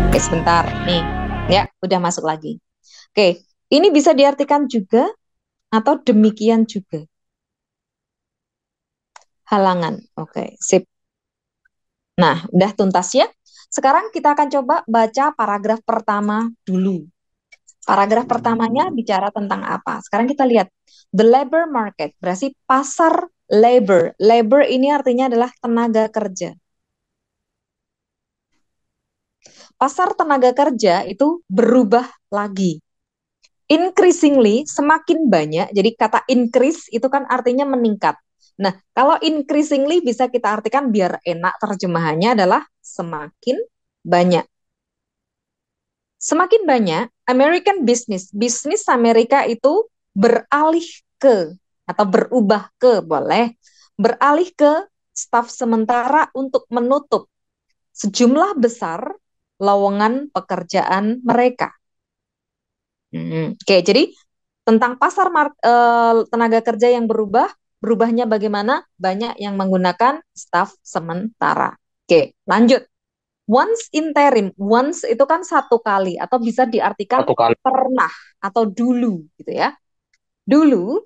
Oke, sebentar nih. Ya, udah masuk lagi. Oke, ini bisa diartikan juga atau demikian juga. Halangan. Oke, sip. Nah, udah tuntas ya. Sekarang kita akan coba baca paragraf pertama dulu. Paragraf pertamanya bicara tentang apa? Sekarang kita lihat. The labor market, berarti pasar labor. Labor ini artinya adalah tenaga kerja. Pasar tenaga kerja itu berubah lagi. Increasingly, semakin banyak, jadi kata increase itu kan artinya meningkat. Nah, kalau increasingly bisa kita artikan biar enak terjemahannya adalah semakin banyak. Semakin banyak, American business, bisnis Amerika itu beralih ke, atau berubah ke, boleh, beralih ke staf sementara untuk menutup sejumlah besar lowongan pekerjaan mereka. Oke, jadi tentang pasar tenaga kerja yang berubah, berubahnya bagaimana? Banyak yang menggunakan staf sementara. Oke, lanjut. Once interim, once itu kan satu kali atau bisa diartikan Satu kali. pernah atau dulu gitu ya. Dulu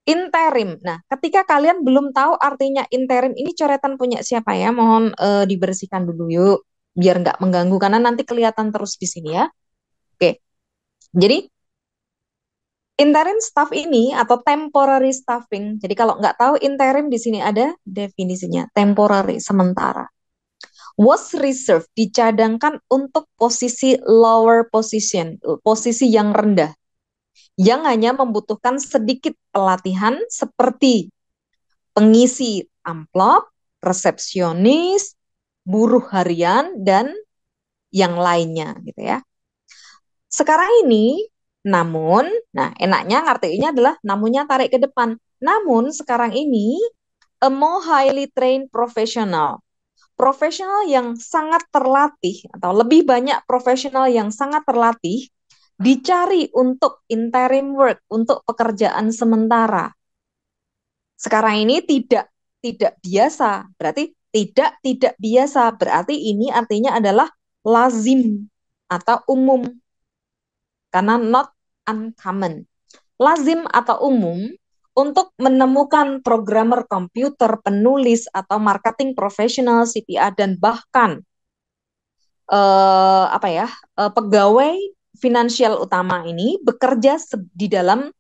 interim. Nah, ketika kalian belum tahu artinya interim ini coretan punya siapa ya? Mohon dibersihkan dulu yuk biar nggak mengganggu karena nanti kelihatan terus di sini ya. Oke. Jadi interim staff ini atau temporary staffing. Jadi kalau nggak tahu interim di sini ada definisinya, temporary, sementara. Was reserved, dicadangkan untuk posisi lower position, posisi yang rendah, yang hanya membutuhkan sedikit pelatihan seperti pengisi amplop, resepsionis, buruh harian, dan yang lainnya gitu ya. Sekarang ini, namun, nah enaknya artinya adalah namunnya tarik ke depan. Namun sekarang ini, a more highly trained professional. Profesional yang sangat terlatih atau lebih banyak profesional yang sangat terlatih dicari untuk interim work, untuk pekerjaan sementara. Sekarang ini tidak biasa, berarti tidak biasa, berarti ini artinya adalah lazim atau umum karena not uncommon. Lazim atau umum untuk menemukan programmer komputer, penulis atau marketing profesional, CPA dan bahkan pegawai finansial utama ini bekerja di dalam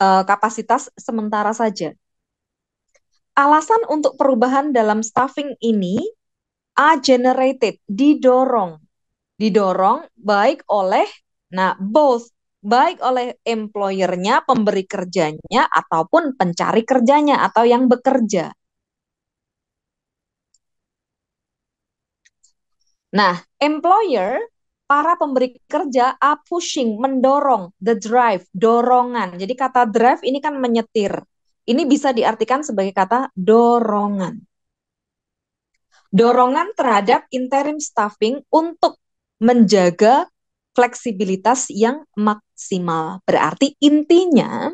kapasitas sementara saja. Alasan untuk perubahan dalam staffing ini are generated, didorong baik oleh both, baik oleh employer-nya, pemberi kerjanya ataupun pencari kerjanya atau yang bekerja. Nah, employer, para pemberi kerja are pushing, mendorong, the drive, dorongan. Jadi kata drive ini kan menyetir. Ini bisa diartikan sebagai kata dorongan. Dorongan terhadap interim staffing untuk menjaga fleksibilitas yang maksimal. Berarti intinya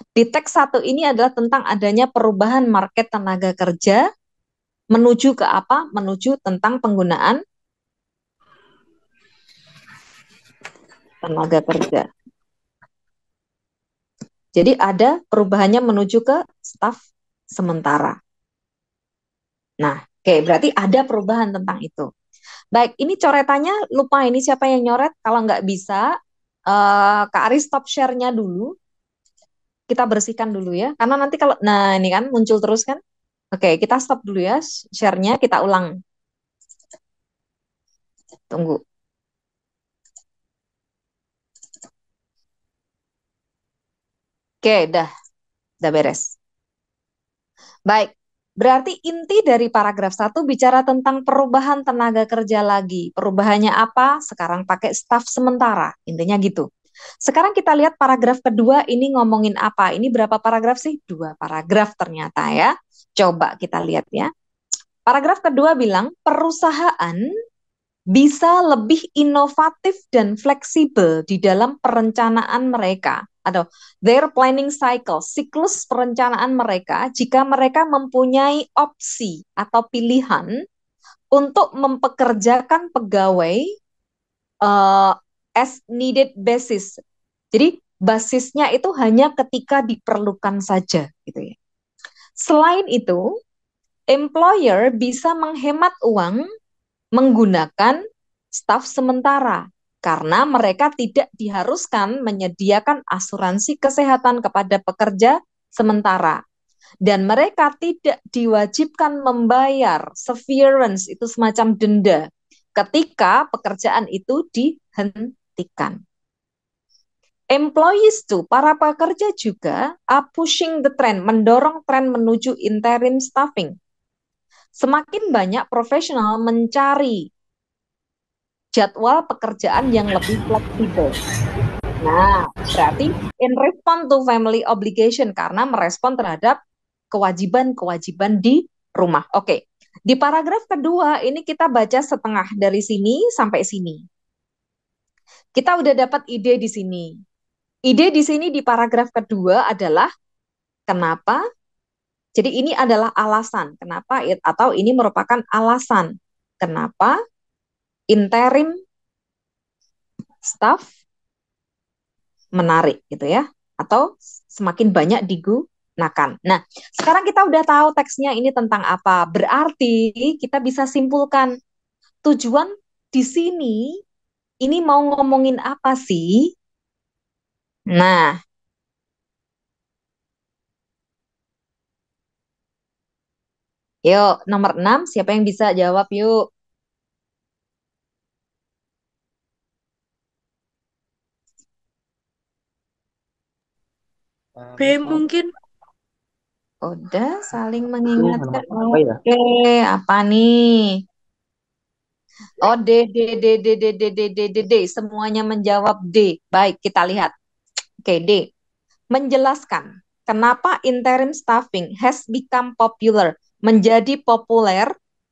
di teks 1 ini adalah tentang adanya perubahan market tenaga kerja menuju ke apa? Menuju tentang penggunaan tenaga kerja. Jadi ada perubahannya menuju ke staf sementara. Nah, oke, berarti ada perubahan tentang itu. Baik, ini coretannya lupa ini siapa yang nyoret. Kalau nggak bisa, Kak Aris stop share-nya dulu. Kita bersihkan dulu ya. Karena nanti kalau, nah ini kan muncul terus kan. Oke, kita stop dulu ya share-nya, kita ulang. Tunggu. Oke, udah beres. Baik, berarti inti dari paragraf 1 bicara tentang perubahan tenaga kerja lagi. Perubahannya apa? Sekarang pakai staf sementara. Intinya gitu. Sekarang kita lihat paragraf kedua ini ngomongin apa. Ini berapa paragraf sih? 2 paragraf ternyata ya. Coba kita lihat ya. Paragraf kedua bilang perusahaan bisa lebih inovatif dan fleksibel di dalam perencanaan mereka atau their planning cycle, siklus perencanaan mereka jika mereka mempunyai opsi atau pilihan untuk mempekerjakan pegawai as needed basis. Jadi basisnya itu hanya ketika diperlukan saja gitu ya. Selain itu, employer bisa menghemat uang menggunakan staf sementara karena mereka tidak diharuskan menyediakan asuransi kesehatan kepada pekerja sementara dan mereka tidak diwajibkan membayar severance, itu semacam denda ketika pekerjaan itu dihentikan. Employees tuh, para pekerja juga pushing the trend, mendorong tren menuju interim staffing. Semakin banyak profesional mencari jadwal pekerjaan yang lebih fleksibel. Nah, berarti in response to family obligation karena merespon terhadap kewajiban-kewajiban di rumah. Oke. Di paragraf kedua ini kita baca setengah dari sini sampai sini. Kita udah dapat ide di sini. Ide di sini di paragraf kedua adalah kenapa? Jadi ini adalah alasan kenapa atau ini merupakan alasan kenapa interim staff menarik gitu ya, atau semakin banyak digunakan. Nah, sekarang kita udah tahu teksnya ini tentang apa. Berarti kita bisa simpulkan tujuan di sini ini mau ngomongin apa sih? Nah, yuk nomor 6 siapa yang bisa jawab yuk? B mungkin. Udah saling Ini mengingatkan. halaman apa ya? Oke, apa nih? Oh, D, D, D, D, D, D, D, D, D, D. Semuanya menjawab D. Baik, kita lihat. Oke, D. Menjelaskan kenapa interim staffing has become popular, menjadi populer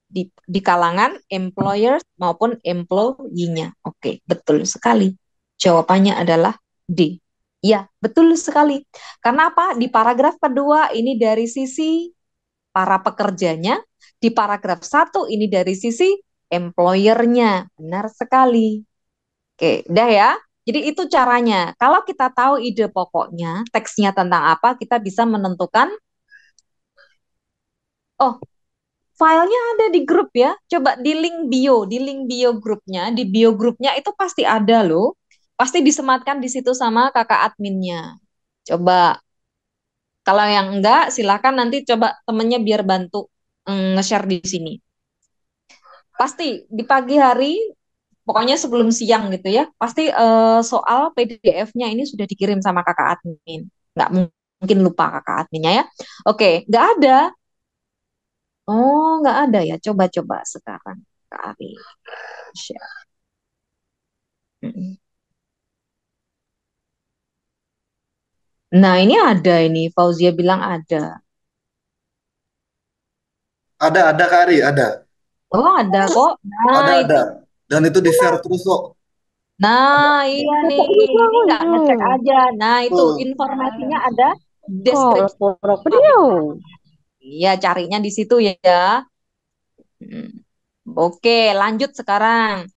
di kalangan employers maupun employee-nya. Oke, betul sekali. Jawabannya adalah D. Ya, betul sekali. Karena apa? Di paragraf kedua ini dari sisi para pekerjanya, di paragraf satu ini dari sisi employer-nya. Benar sekali. Oke, udah ya. Jadi itu caranya. Kalau kita tahu ide pokoknya, teksnya tentang apa, kita bisa menentukan, oh, filenya ada di grup ya. Coba di link bio grupnya, di bio grupnya itu pasti ada loh. Pasti disematkan di situ sama kakak adminnya. Coba, kalau yang enggak, silakan nanti coba temennya biar bantu nge-share di sini. Pasti di pagi hari, pokoknya sebelum siang gitu ya, pasti soal PDF-nya ini sudah dikirim sama kakak admin. Nggak mungkin lupa kakak adminnya ya. Oke, nggak ada. Oh, nggak ada ya. Coba-coba sekarang. Kak Ari. Share. Mm-mm. Nah, ini ada ini. Fauzia bilang ada. Ada Kak Ari, ada. Oh, ada kok. Nah, Ada. itu. Dan itu di-share terus kok. Nah, iya nih. Kok bisa Ini nggak ngecek aja? aja. Nah, itu Tuh. informasinya ada Kok deskripsi. lapor dia? Iya, carinya di situ ya. Hmm. Oke, lanjut sekarang.